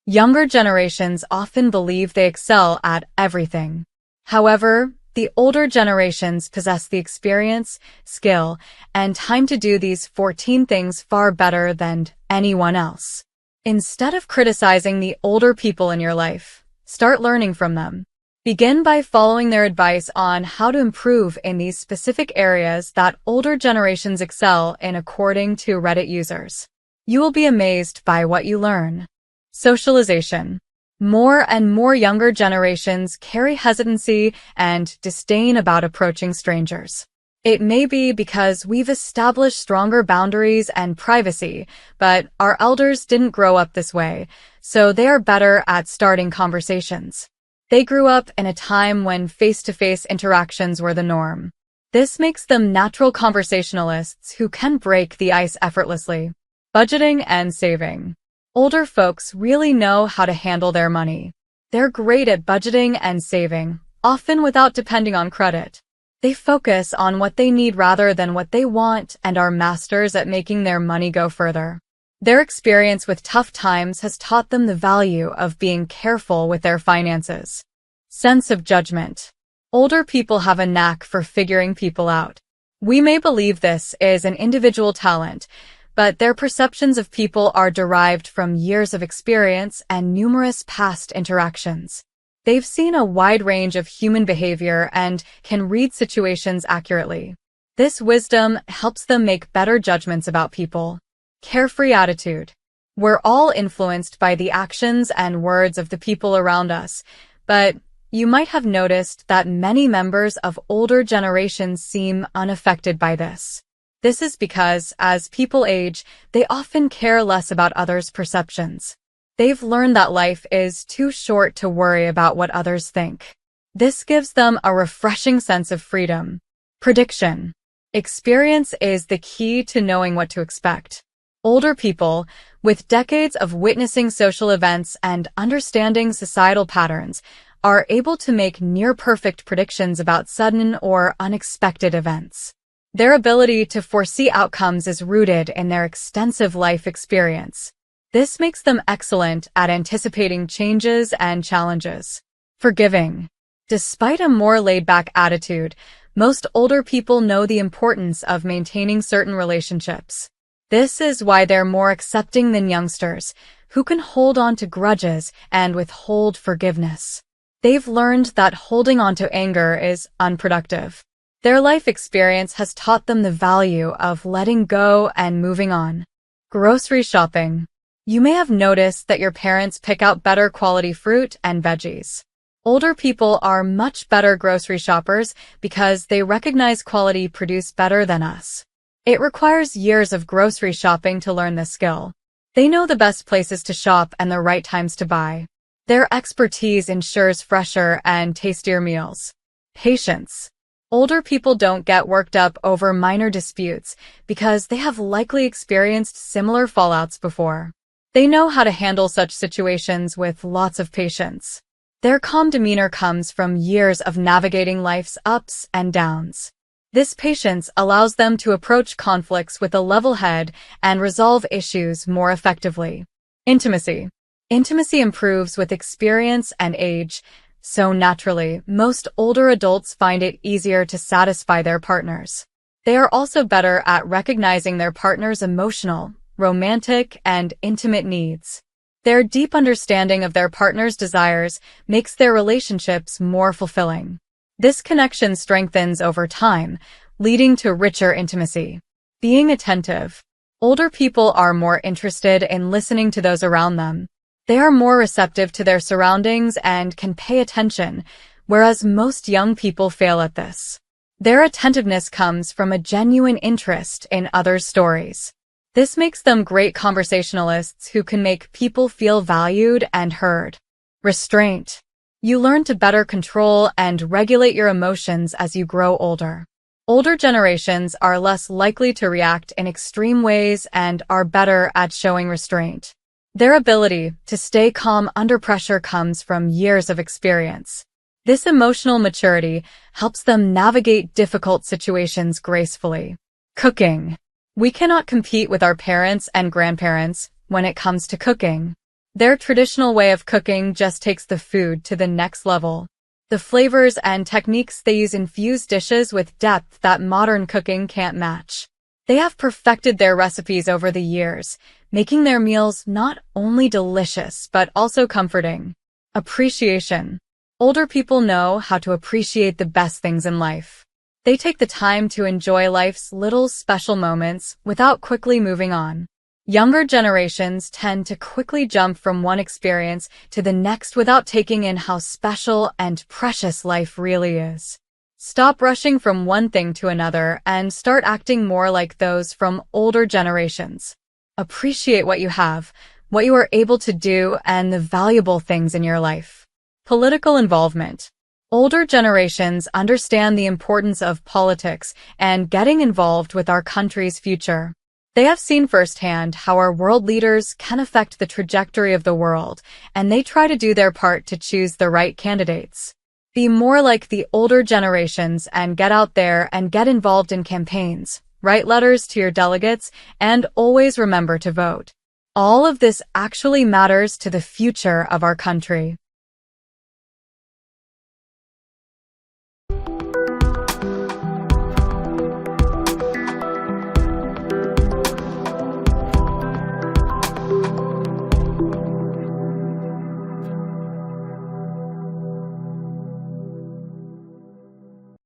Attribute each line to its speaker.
Speaker 1: Younger generations often believe they excel at everything. However, the older generations possess the experience, skill, and time to do these 14 things far better than anyone else. Instead of criticizing the older people in your life, start learning from them. Begin by following their advice on how to improve in these specific areas that older generations excel in, according to Reddit users. You will be amazed by what you learn. Socialization. More and more younger generations carry hesitancy and disdain about approaching strangers. It may be because we've established stronger boundaries and privacy, but our elders didn't grow up this way, so they are better at starting conversations. They grew up in a time when face-to-face interactions were the norm. This makes them natural conversationalists who can break the ice effortlessly. Budgeting and saving. Older folks really know how to handle their money. They're great at budgeting and saving, often without depending on credit. They focus on what they need rather than what they want and are masters at making their money go further. Their experience with tough times has taught them the value of being careful with their finances. Sense of judgment. Older people have a knack for figuring people out. We may believe this is an individual talent, but their perceptions of people are derived from years of experience and numerous past interactions. They've seen a wide range of human behavior and can read situations accurately. This wisdom helps them make better judgments about people. Carefree attitude. We're all influenced by the actions and words of the people around us, but you might have noticed that many members of older generations seem unaffected by this. This is because, as people age, they often care less about others' perceptions. They've learned that life is too short to worry about what others think. This gives them a refreshing sense of freedom. Prediction. Experience is the key to knowing what to expect. Older people, with decades of witnessing social events and understanding societal patterns, are able to make near-perfect predictions about sudden or unexpected events. Their ability to foresee outcomes is rooted in their extensive life experience. This makes them excellent at anticipating changes and challenges. Forgiving. Despite a more laid-back attitude, most older people know the importance of maintaining certain relationships. This is why they're more accepting than youngsters, who can hold on to grudges and withhold forgiveness. They've learned that holding on to anger is unproductive. Their life experience has taught them the value of letting go and moving on. Grocery shopping. You may have noticed that your parents pick out better quality fruit and veggies. Older people are much better grocery shoppers because they recognize quality produced better than us. It requires years of grocery shopping to learn this skill. They know the best places to shop and the right times to buy. Their expertise ensures fresher and tastier meals. Patience. Older people don't get worked up over minor disputes because they have likely experienced similar fallouts before. They know how to handle such situations with lots of patience. Their calm demeanor comes from years of navigating life's ups and downs. This patience allows them to approach conflicts with a level head and resolve issues more effectively. Intimacy. Intimacy improves with experience and age, so naturally, most older adults find it easier to satisfy their partners. They are also better at recognizing their partner's emotional, romantic, and intimate needs. Their deep understanding of their partner's desires makes their relationships more fulfilling. This connection strengthens over time, leading to richer intimacy. Being attentive. Older people are more interested in listening to those around them. They are more receptive to their surroundings and can pay attention, whereas most young people fail at this. Their attentiveness comes from a genuine interest in others' stories. This makes them great conversationalists who can make people feel valued and heard. Restraint. You learn to better control and regulate your emotions as you grow older. Older generations are less likely to react in extreme ways and are better at showing restraint. Their ability to stay calm under pressure comes from years of experience. This emotional maturity helps them navigate difficult situations gracefully. Cooking. We cannot compete with our parents and grandparents when it comes to cooking. Their traditional way of cooking just takes the food to the next level. The flavors and techniques they use infuse dishes with depth that modern cooking can't match. They have perfected their recipes over the years, making their meals not only delicious but also comforting. Appreciation. Older people know how to appreciate the best things in life. They take the time to enjoy life's little special moments without quickly moving on. Younger generations tend to quickly jump from one experience to the next without taking in how special and precious life really is. Stop rushing from one thing to another and start acting more like those from older generations. Appreciate what you have, what you are able to do, and the valuable things in your life. Political involvement. Older generations understand the importance of politics and getting involved with our country's future. They have seen firsthand how our world leaders can affect the trajectory of the world, and they try to do their part to choose the right candidates. Be more like the older generations and get out there and get involved in campaigns, write letters to your delegates, and always remember to vote. All of this actually matters to the future of our country.